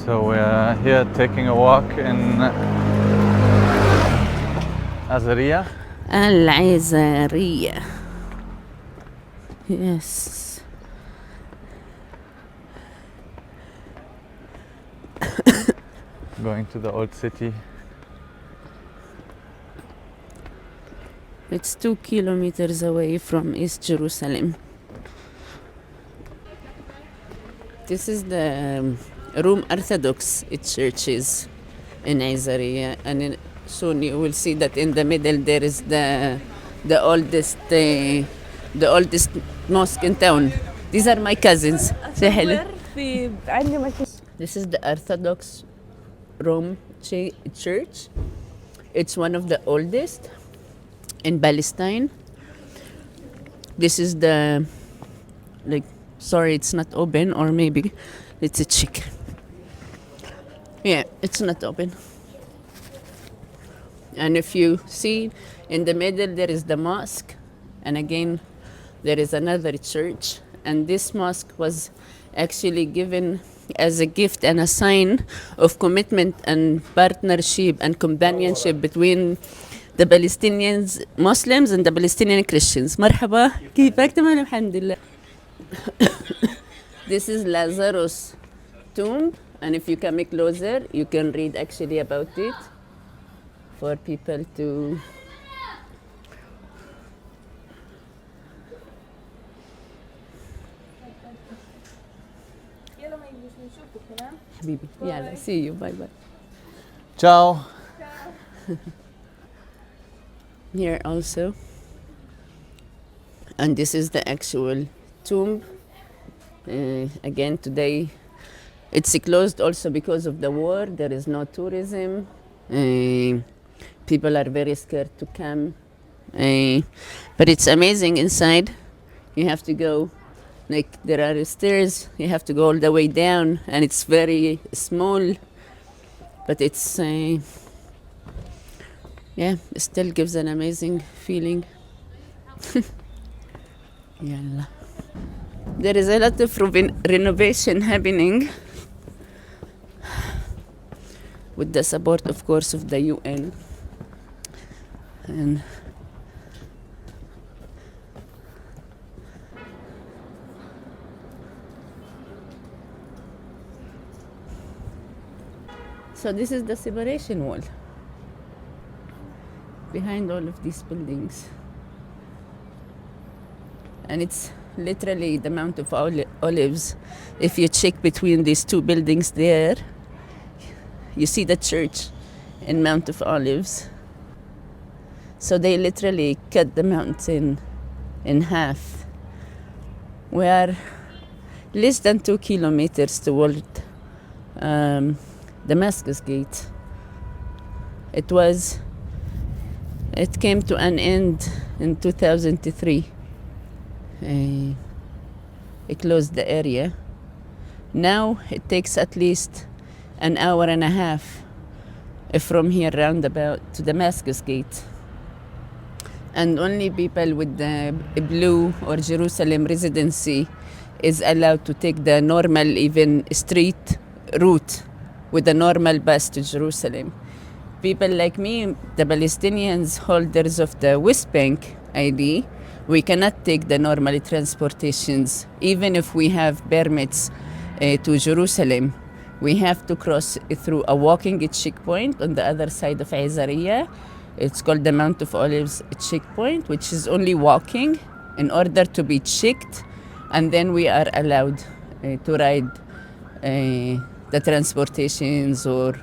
So we're here taking a walk in Ezariya. Ezariya. Yes. Going to the old city. It's 2 kilometers away from East Jerusalem. This is the Roman Orthodox churches in Ezariya, and soon you will see that in the middle there is the oldest mosque in town. These are my cousins. Say hello. This is the Orthodox Rome church. It's one of the oldest in Palestine. This is the sorry, it's not open, or maybe it's a chick. Yeah, it's not open. And if you see in the middle, there is the mosque, and again, there is another church. And this mosque was actually given as a gift and a sign of commitment and partnership and companionship between the Palestinians, Muslims, and the Palestinian Christians. مرحبا كيفك؟ تمام الحمد لله. This is Lazarus' tomb, and if you come closer, you can read actually about it for people to. حبيبي يلا see you, bye bye. Ciao. Here also, and this is the actual tomb. Again today it's closed also because of the war. There is no tourism. People are very scared to come, but it's amazing inside. You have to go, there are stairs, you have to go all the way down, and it's very small, but it's it still gives an amazing feeling. Yalla. There is a lot of renovation happening with the support, of course, of the UN. And so this is the separation wall behind all of these buildings. And it's literally the Mount of Olives. If you check between these two buildings there, you see the church in Mount of Olives. So they literally cut the mountain in half. We are less than 2 kilometers toward Damascus Gate. It came to an end in 2003. It closed the area. Now it takes at least an hour and a half from here roundabout to Damascus Gate. And only people with the blue or Jerusalem residency is allowed to take the normal, even street route with a normal bus to Jerusalem. People like me, the Palestinians, holders of the West Bank ID, we cannot take the normal transportations. Even if we have permits to Jerusalem, we have to cross through a walking checkpoint on the other side of Ezariya. It's called the Mount of Olives checkpoint, which is only walking in order to be checked, and then we are allowed to ride the transportations or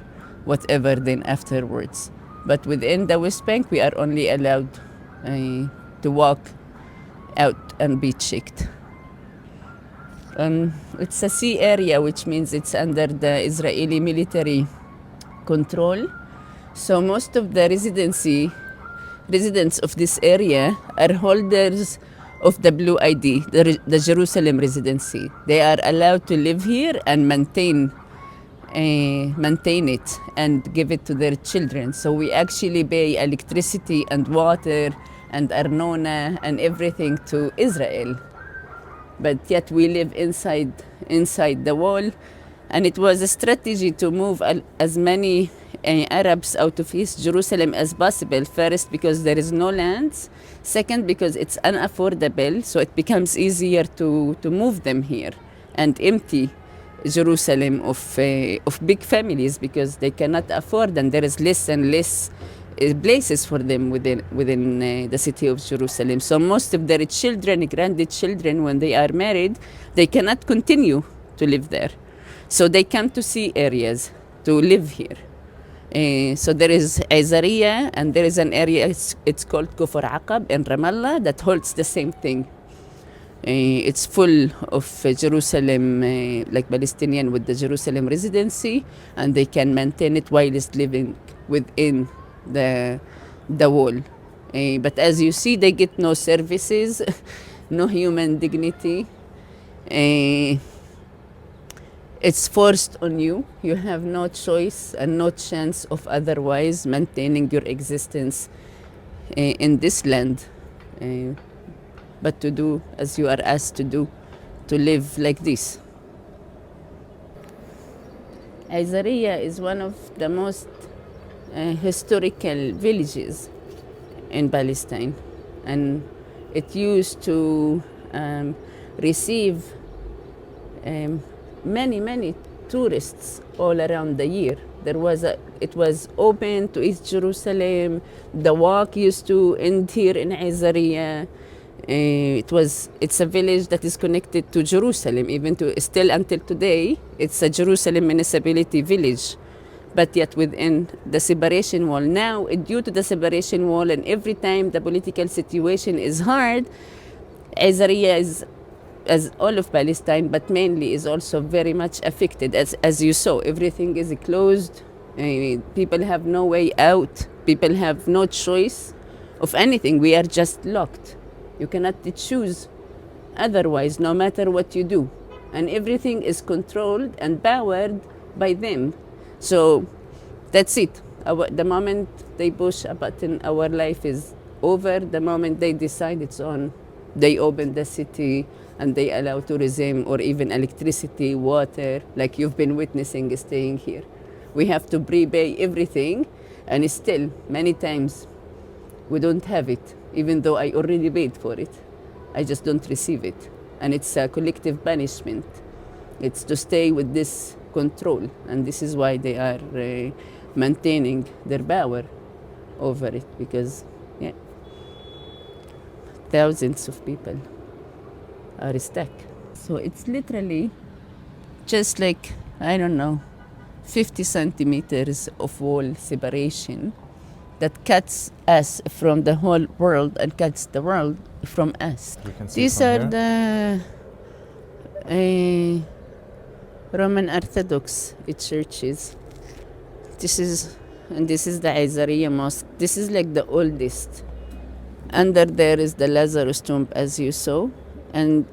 whatever then afterwards. But within the West Bank, we are only allowed to walk out and be checked. It's a sea area, which means it's under the Israeli military control. So most of the residents of this area are holders of the blue ID, the Jerusalem residency. They are allowed to live here and maintain it and give it to their children. So we actually pay electricity and water and arnona and everything to Israel. But yet we live inside the wall, And it was a strategy to move as many Arabs out of East Jerusalem as possible. First, because there is no lands. Second, because it's unaffordable, so it becomes easier to move them here and empty Jerusalem of big families because they cannot afford, and there is less and less places for them within the city of Jerusalem. So most of their children, grandchildren, when they are married, they cannot continue to live there. So they come to see areas to live here. So there is Ezariya, and there is an area, it's called Kufr Aqab in Ramallah, that holds the same thing. It's full of Jerusalem, like Palestinian with the Jerusalem residency, and they can maintain it while it's living within the wall. But as you see, they get no services, no human dignity. It's forced on you. You have no choice and no chance of otherwise maintaining your existence in this land, but to do as you are asked to do, to live like this. Ezariya is one of the most historical villages in Palestine, and it used to receive many tourists all around the year. It was open to East Jerusalem. The walk used to end here in Ezariya. It's a village that is connected to Jerusalem, even to still until today. It's a Jerusalem municipality village, but yet within the separation wall. Now, due to the separation wall, and every time the political situation is hard, Ezariya is, as all of Palestine, but mainly is also very much affected. As you saw, everything is closed. People have no way out. People have no choice of anything. We are just locked. You cannot choose otherwise, no matter what you do. And everything is controlled and powered by them. So that's it. The moment they push a button, our life is over. The moment they decide it's on, they open the city and they allow tourism or even electricity, water, like you've been witnessing staying here. We have to prepay everything, and still, many times, we don't have it, even though I already paid for it. I just don't receive it. And it's a collective punishment. It's to stay with this control, and this is why they are maintaining their power over it, because thousands of people are stuck. So it's literally just like, I don't know, 50 centimeters of wall separation that cuts us from the whole world and cuts the world from us. These are the Roman Orthodox churches. This is the Ezariya Mosque. This is like the oldest. Under there is the Lazarus tomb, as you saw. And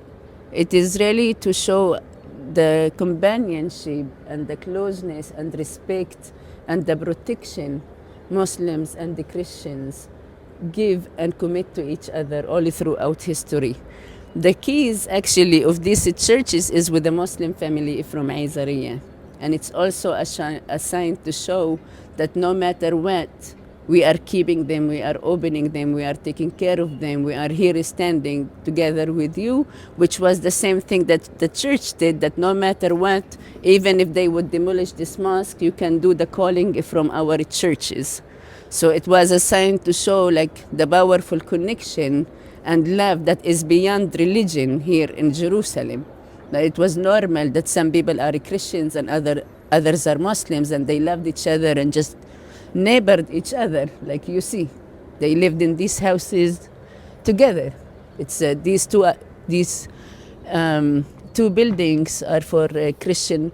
it is really to show the companionship and the closeness and respect and the protection Muslims and the Christians give and commit to each other all throughout history. The keys actually of these churches is with the Muslim family from Ezariya. And it's also a sign to show that no matter what, we are keeping them, we are opening them, we are taking care of them, we are here standing together with you, which was the same thing that the church did, that no matter what, even if they would demolish this mosque, you can do the calling from our churches. So it was a sign to show like the powerful connection and love that is beyond religion here in Jerusalem. That it was normal that some people are Christians and others are Muslims, and they loved each other and just neighbored each other, like you see. They lived in these houses together. It's these two buildings are for Christian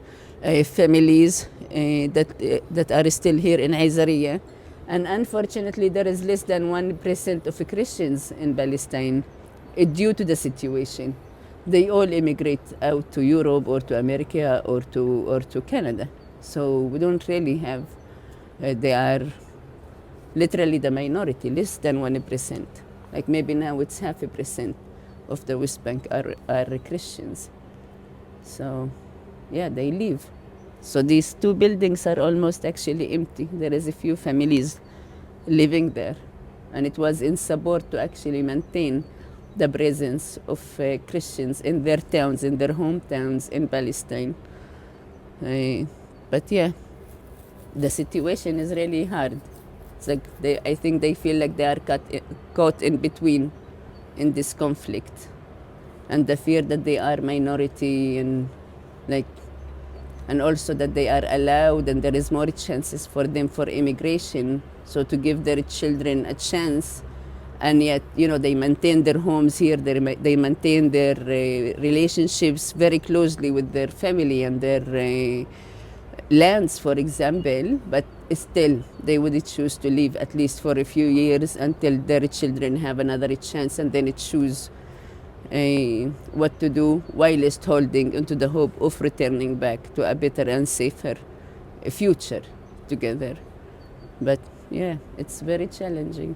families that are still here in Ezariya. And unfortunately, there is less than 1% of Christians in Palestine due to the situation. They all immigrate out to Europe or to America or to Canada. So we don't really have. They are literally the minority, less than 1%. Like maybe now it's 0.5% of the West Bank are Christians. So, yeah, they live So these two buildings are almost actually empty. There is a few families living there. And it was in support to actually maintain the presence of Christians in their towns, in their hometowns in Palestine. But yeah, the situation is really hard. It's like I think they feel like they are caught in between in this conflict, and the fear that they are minority, and also that they are allowed and there is more chances for them for immigration, so to give their children a chance, and yet they maintain their homes here, they maintain their relationships very closely with their family and their lands, for example, but still they would choose to leave at least for a few years until their children have another chance, and then choose what to do, whilst holding into the hope of returning back to a better and safer future together. But yeah, it's very challenging.